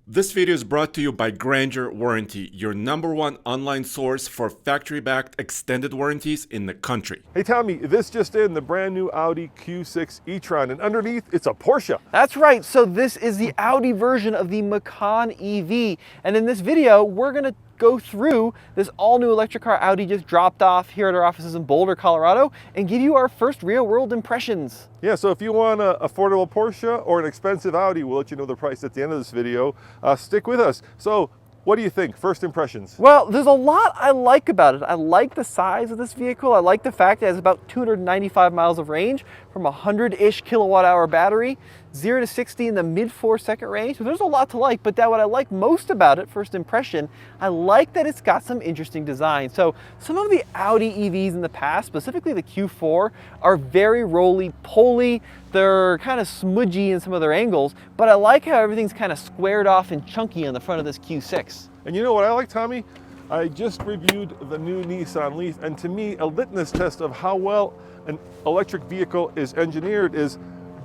This video is brought to you by Grainger Warranty, your #1 online source for factory-backed extended warranties in the country. Hey Tommy, this just in, the brand new Audi Q6 e-tron, and underneath it's a Porsche. That's right, so this is the Audi version of the Macan EV, and in this video we're going to go through this all-new electric car Audi just dropped off here at our offices in Boulder, Colorado, and give you our first real-world impressions. Yeah, so if you want an affordable Porsche or an expensive Audi, we'll let you know the price at the end of this video. Stick with us. So, what do you think? First impressions? Well, there's a lot I like about it. I like the size of this vehicle. I like the fact that it has about 295 miles of range from a 100-ish kilowatt-hour battery, 0 to 60 in the mid-4-second range. So there's a lot to like, but what I like most about it, first impression, I like that it's got some interesting design. So some of the Audi EVs in the past, specifically the Q4, are very roly-poly. They're kind of smudgy in some of their angles, but I like how everything's kind of squared off and chunky on the front of this Q6. And you know what I like, Tommy? I just reviewed the new Nissan Leaf, and to me, a litmus test of how well an electric vehicle is engineered is,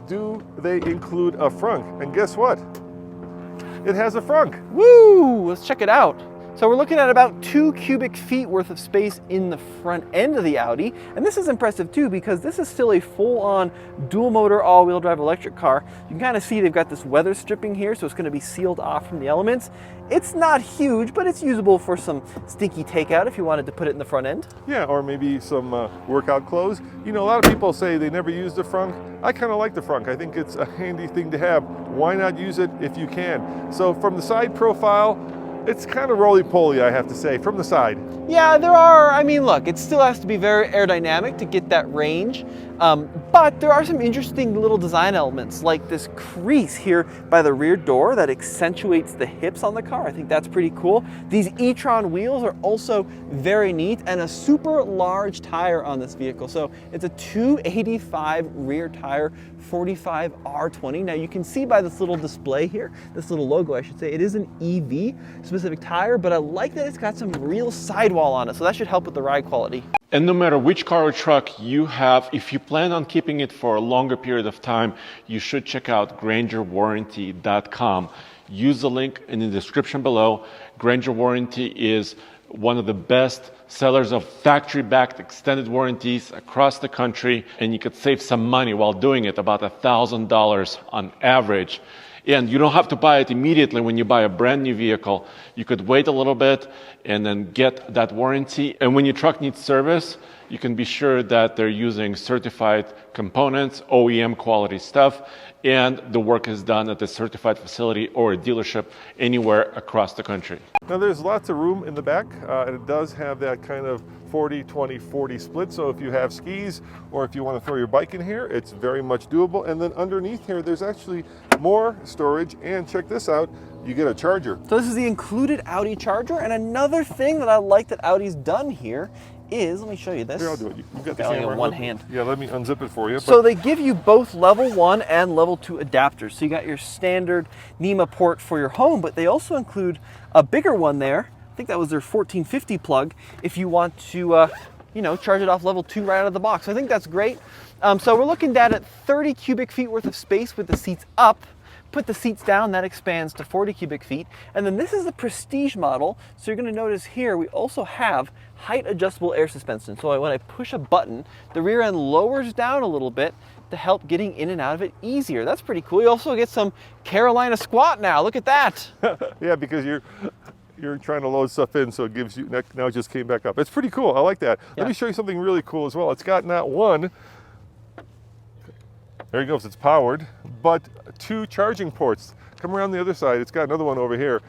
do they include a frunk? And guess what? It has a frunk. Woo! Let's check it out. So we're looking at about 2 cubic feet worth of space in the front end of the Audi. And this is impressive too, because this is still a full-on dual motor all-wheel drive electric car. You can kind of see they've got this weather stripping here, so it's going to be sealed off from the elements. It's not huge, but it's usable for some stinky takeout if you wanted to put it in the front end. Yeah, or maybe some workout clothes. You know, a lot of people say they never use the frunk. I kind of like the frunk. I think it's a handy thing to have. Why not use it if you can? So from the side profile, it's kind of roly-poly, I have to say, from the side. Yeah, there are, I mean, look, it still has to be very aerodynamic to get that range, but there are some interesting little design elements, like this crease here by the rear door that accentuates the hips on the car. I think that's pretty cool. These e-tron wheels are also very neat, and a super large tire on this vehicle. So it's a 285 rear tire, 45 R20. Now you can see by this little display here, this little logo I should say, it is an EV specific tire, but I like that it's got some real sidewall on it, so that should help with the ride quality. And no matter which car or truck you have, if you plan on keeping it for a longer period of time, you should check out GraingerWarranty.com. Use the link in the description below. Grainger Warranty is one of the best sellers of factory-backed extended warranties across the country, and you could save some money while doing it, about $1,000 on average. And you don't have to buy it immediately when you buy a brand new vehicle. You could wait a little bit and then get that warranty. And when your truck needs service, you can be sure that they're using certified components, OEM quality stuff, and the work is done at a certified facility or a dealership anywhere across the country. Now there's lots of room in the back, and it does have that kind of 40-20-40 split, so if you have skis or if you want to throw your bike in here, it's very much doable. And then underneath here, there's actually more storage, and check this out, you get a charger. So this is the included Audi charger, and another thing that I like that Audi's done here is, let me show you this. Here, I'll do it. You've got the Only camera. in one hand. Yeah, let me unzip it for you. So they give you both level 1 and level 2 adapters. So you got your standard NEMA port for your home, but they also include a bigger one there. I think that was their 1450 plug if you want to charge it off level 2 right out of the box. So I think that's great. So we're looking at 30 cubic feet worth of space with the seats up. Put the seats down, that expands to 40 cubic feet. And then this is the Prestige model. So you're gonna notice here, we also have height adjustable air suspension. So when I push a button, the rear end lowers down a little bit to help getting in and out of it easier. That's pretty cool. You also get some Carolina squat now, look at that. Yeah, because you're trying to load stuff in, so it gives you, now it just came back up. It's pretty cool, I like that. Yeah. Let me show you something really cool as well. It's got not one, there it goes, it's powered, but 2 charging ports. Come around the other side, it's got another one over here.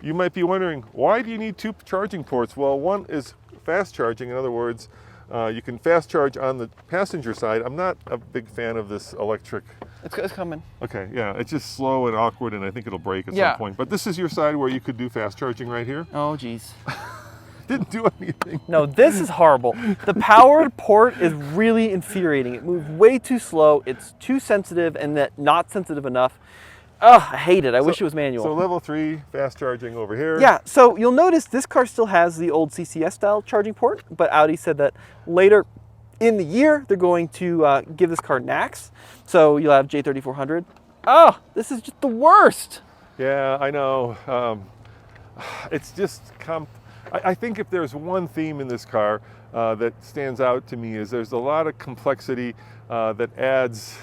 You might be wondering, why do you need 2 charging ports? Well, one is fast charging. In other words, you can fast charge on the passenger side. I'm not a big fan of this electric. It's coming. Okay, yeah, it's just slow and awkward, and I think it'll break at some point. But this is your side where you could do fast charging right here. Oh, geez. Didn't do anything. No, this is horrible. The powered port is really infuriating. It moves way too slow. It's too sensitive and not sensitive enough. Oh, I hate it. I wish it was manual. So level 3 fast charging over here. Yeah, so you'll notice this car still has the old CCS style charging port, but Audi said that later in the year they're going to give this car NACS. So you'll have J3400. Oh, this is just the worst. Yeah, I know. It's just, I think if there's one theme in this car that stands out to me is there's a lot of complexity that adds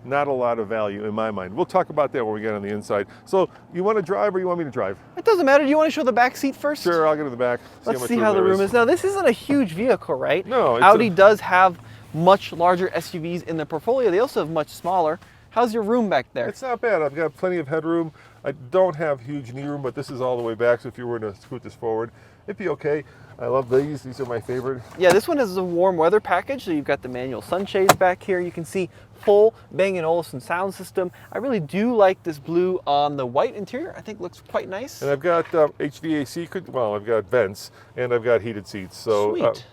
not a lot of value in my mind. We'll talk about that when we get on the inside. So you want to drive or you want me to drive? It doesn't matter. Do you want to show the back seat first? Sure, I'll get to the back. Let's see how the room is. Now, this isn't a huge vehicle, right? No. Audi does have much larger SUVs in their portfolio. They also have much smaller. How's your room back there? It's not bad. I've got plenty of headroom. I don't have huge knee room, but this is all the way back, so if you were to scoot this forward, it'd be okay. I love these. These are my favorite. Yeah, this one has a warm weather package, so you've got the manual sunshades back here. You can see full Bang & Olufsen sound system. I really do like this blue on the white interior. I think looks quite nice. And I've got HVAC, well, I've got vents, and I've got heated seats. So, Sweet.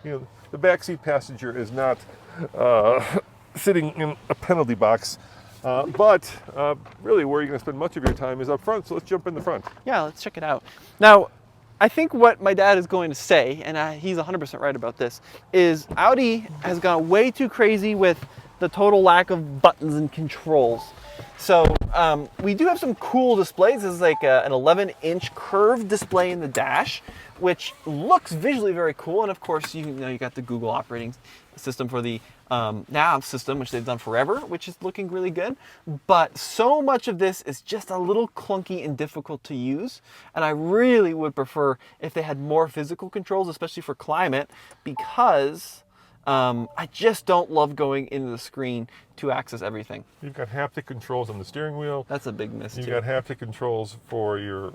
The backseat passenger is not sitting in a penalty box. But really where you're going to spend much of your time is up front, so let's jump in the front. Yeah, let's check it out. Now, I think what my dad is going to say, and he's 100% right about this, is Audi has gone way too crazy with the total lack of buttons and controls. So we do have some cool displays. This is like an 11-inch curved display in the dash, which looks visually very cool. And of course, you got the Google operating system for the nav system, which they've done forever, which is looking really good. But so much of this is just a little clunky and difficult to use. And I really would prefer if they had more physical controls, especially for climate, because I just don't love going into the screen to access everything. You've got haptic controls on the steering wheel. That's a big miss, You've too. got haptic controls for your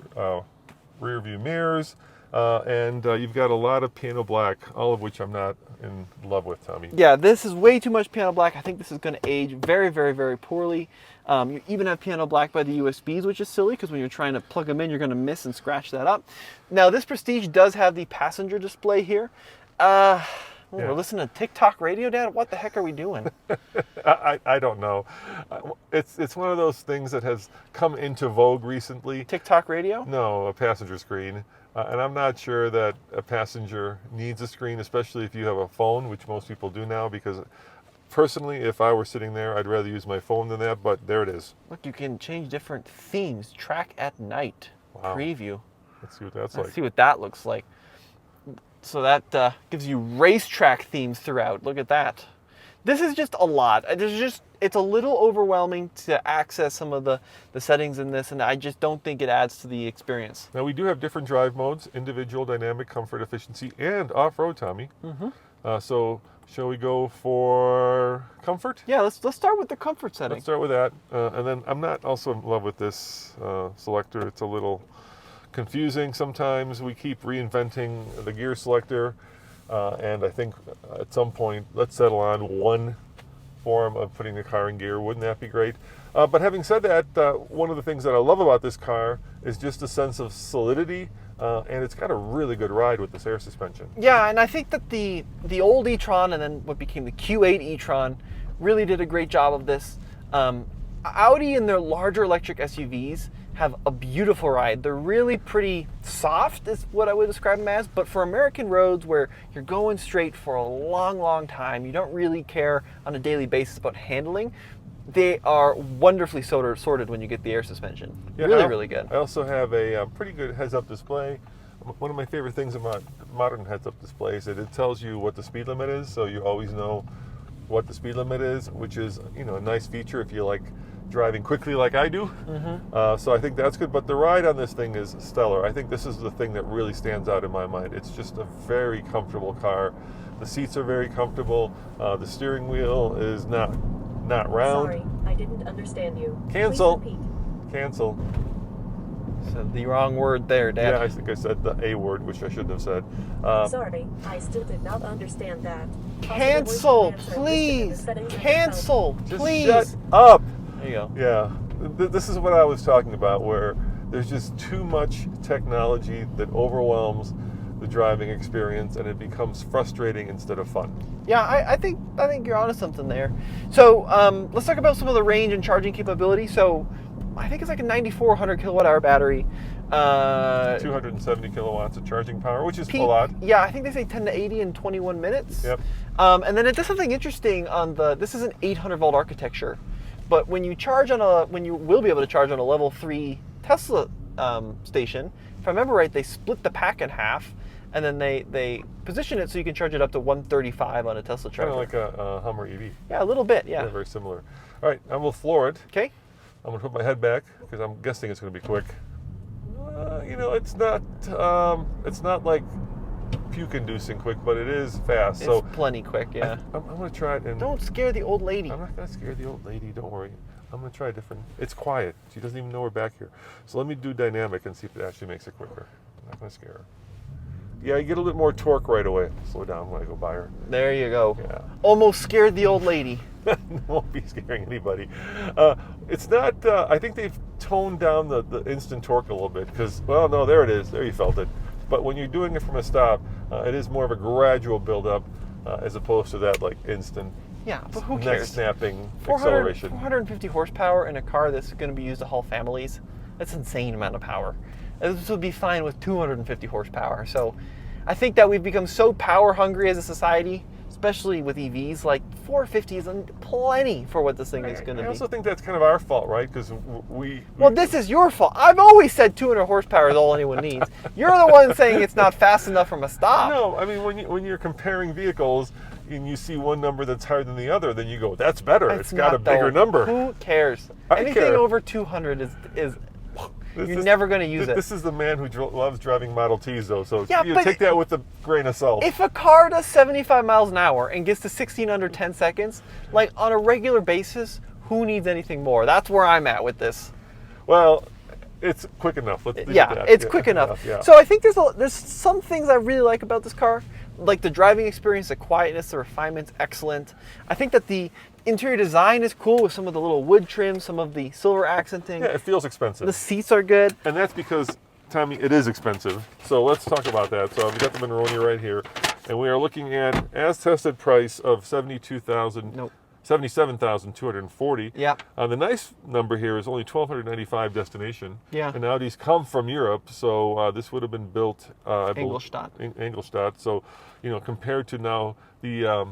rear view mirrors. And you've got a lot of piano black, all of which I'm not in love with, Tommy. Yeah, this is way too much piano black. I think this is going to age very, very, very poorly. You even have piano black by the USBs, which is silly because when you're trying to plug them in, you're going to miss and scratch that up. Now, this Prestige does have the passenger display here. We're listening to TikTok radio, Dad? What the heck are we doing? I don't know. It's one of those things that has come into vogue recently. TikTok radio? No, a passenger screen. And I'm not sure that a passenger needs a screen, especially if you have a phone, which most people do now, because personally, if I were sitting there, I'd rather use my phone than that, but there it is. Look, you can change different themes. Track at night. Wow. Preview. Let's see what that's Let's like. see what that looks like. So that gives you racetrack themes throughout. Look at that. This is just a lot. It's a little overwhelming to access some of the settings in this, and I just don't think it adds to the experience. Now we do have different drive modes: individual, dynamic, comfort, efficiency, and off-road, Tommy. Mm-hmm. So shall we go for comfort? Yeah, let's start with the comfort setting. Let's start with that. And then I'm not also in love with this selector. It's a little confusing sometimes. We keep reinventing the gear selector. And I think at some point, let's settle on one form of putting the car in gear. Wouldn't that be great? But having said that, one of the things that I love about this car is just a sense of solidity, and it's got a really good ride with this air suspension. Yeah, and I think that the old e-tron and then what became the Q8 e-tron really did a great job of this. Audi and their larger electric SUVs have a beautiful ride. They're really pretty soft is what I would describe them as, but for American roads where you're going straight for a long, long time, you don't really care on a daily basis about handling, they are wonderfully sorted when you get the air suspension. Yeah, really good. I also have a pretty good heads-up display. One of my favorite things about modern heads-up displays is that it tells you what the speed limit is, so you always know what the speed limit is, which is a nice feature if you like driving quickly like I do. Mm-hmm. So I think that's good, but the ride on this thing is stellar. I think this is the thing that really stands out in my mind. It's just a very comfortable car. The seats are very comfortable. The steering wheel is not round. Sorry, I didn't understand you. Cancel. Please repeat. Cancel. Said the wrong word there, Dad. Yeah, I think I said the A word, which I shouldn't have said. Sorry, I still did not understand that. Cancel, please. Cancel, please. Just shut up. There you go. Yeah, this is what I was talking about, where there's just too much technology that overwhelms the driving experience, and it becomes frustrating instead of fun. Yeah, I think you're onto something there. So let's talk about some of the range and charging capability. So I think it's like a 9,400 kilowatt hour battery. 270 kilowatts of charging power, which is a lot. Yeah, I think they say 10 to 80 in 21 minutes. Yep. And then it does something interesting on this is an 800 volt architecture. But when you will be able to charge on a level 3 Tesla station, if I remember right, they split the pack in half, and then they position it so you can charge it up to 135 on a Tesla charger. Kind of like a Hummer EV. Yeah, a little bit, yeah. Yeah, very similar. All right, I will floor it. Okay. I'm going to put my head back because I'm guessing it's going to be quick. You know, it's not like puke-inducing quick, but it is fast. It's so plenty quick, yeah. I'm going to try it. And Don't scare the old lady. I'm not going to scare the old lady. Don't worry. I'm going to try a different. It's quiet. She doesn't even know we're back here. So let me do dynamic and see if it actually makes it quicker. I'm not going to scare her. Yeah, you get a little bit more torque right away. Slow down when I go by her. There you go. Yeah. Almost scared the old lady. Won't be scaring anybody. It's not. I think they've toned down the instant torque a little bit because, well, no, there it is. There you felt it. But when you're doing it from a stop, it is more of a gradual build-up as opposed to that like instant. Yeah, but who neck cares? snapping 400, acceleration. 450 horsepower in a car that's going to be used to haul families. That's an insane amount of power. This would be fine with 250 horsepower. So I think that we've become so power hungry as a society, especially with EVs. Like 450 is plenty for what this thing is going to I be. also think that's kind of our fault, right? Because Well, this is your fault. I've always said 200 horsepower is all anyone needs. You're the one saying it's not fast enough from a stop. No, I mean when you're comparing vehicles and you see one number that's higher than the other, then you go, that's better. It's got a bigger number. Who cares? I Anything care. over 200 is you're never going to use it. This is the man who loves driving Model Ts, though. So Yeah, you but take that with a grain of salt. If a car does 75 miles an hour and gets to 16 under 10 seconds, like on a regular basis, who needs anything more? That's where I'm at with this. Well, it's quick enough. Let's leave it Yeah, at that. it's quick enough. Yeah. So I think there's some things I really like about this car, like the driving experience, the quietness, the refinement's excellent. I think that the interior design is cool with some of the little wood trim, some of the silver accenting. Yeah, it feels expensive. The seats are good. And that's because, Tommy, it is expensive. So let's talk about that. So we've got the Monroney right here, and we are looking at as tested price of $77,240. Yeah. The nice number here is only $1,295 destination. Yeah. And Audis come from Europe, so this would have been built Ingolstadt. Ingolstadt. So, you know, compared to now the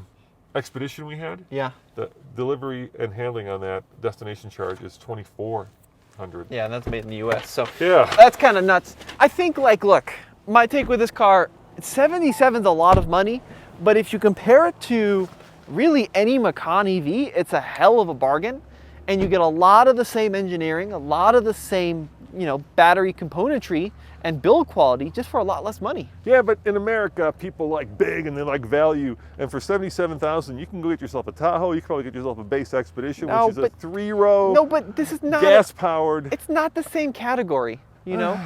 Expedition we had, Yeah. the delivery and handling on that destination charge is $2,400. Yeah, and that's made in the U.S. So Yeah. that's kind of nuts. I think, like, look, my take with this car, 77's a lot of money, but if you compare it to really any Macan EV, it's a hell of a bargain, and you get a lot of the same engineering, a lot of the same, you know, battery componentry and build quality just for a lot less money. Yeah, but in America, people like big and they like value. And for $77,000, you can go get yourself a Tahoe. You can probably get yourself a base Expedition, No, which is a but- 3-row, No, but this is not gas-powered. It's not the same category, you know.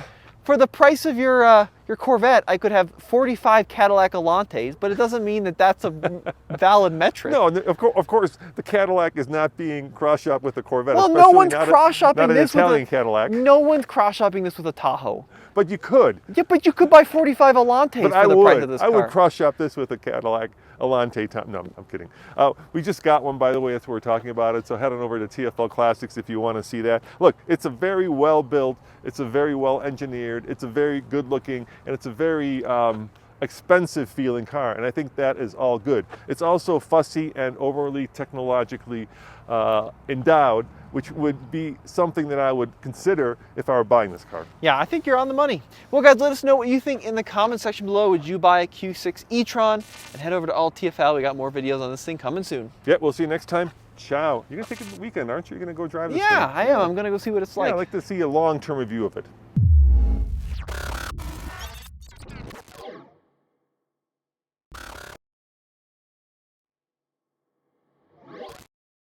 For the price of your Corvette, I could have 45 Cadillac Elantes, but it doesn't mean that that's a valid metric. No, of course, the Cadillac is not being cross-shopped with the Corvette. Well, no especially one's not cross-shopping not this an Italian with a Cadillac. No one's cross-shopping this with a Tahoe. But you could. Yeah, but you could buy 45 Elantes But for the price of this car. I would cross-shop this with a Cadillac Elante. No, I'm kidding. We just got one, by the way. That's what we're talking about it. So head on over to TFL Classics if you want to see that. Look, it's a very well built. It's a very well engineered. It's a very good looking, and it's a very expensive feeling car. And I think that is all good. It's also fussy and overly technologically endowed, which would be something that I would consider if I were buying this car. Yeah, I think you're on the money. Well, guys, let us know what you think in the comment section below. Would you buy a Q6 e-tron? And head over to All TFL. We got more videos on this thing coming soon. Yeah, we'll see you next time. Ciao. You're going to take a weekend, aren't you? You're going to go drive this thing? Yeah, I am. I'm going to go see what it's like. Yeah, I'd like to see a long-term review of it.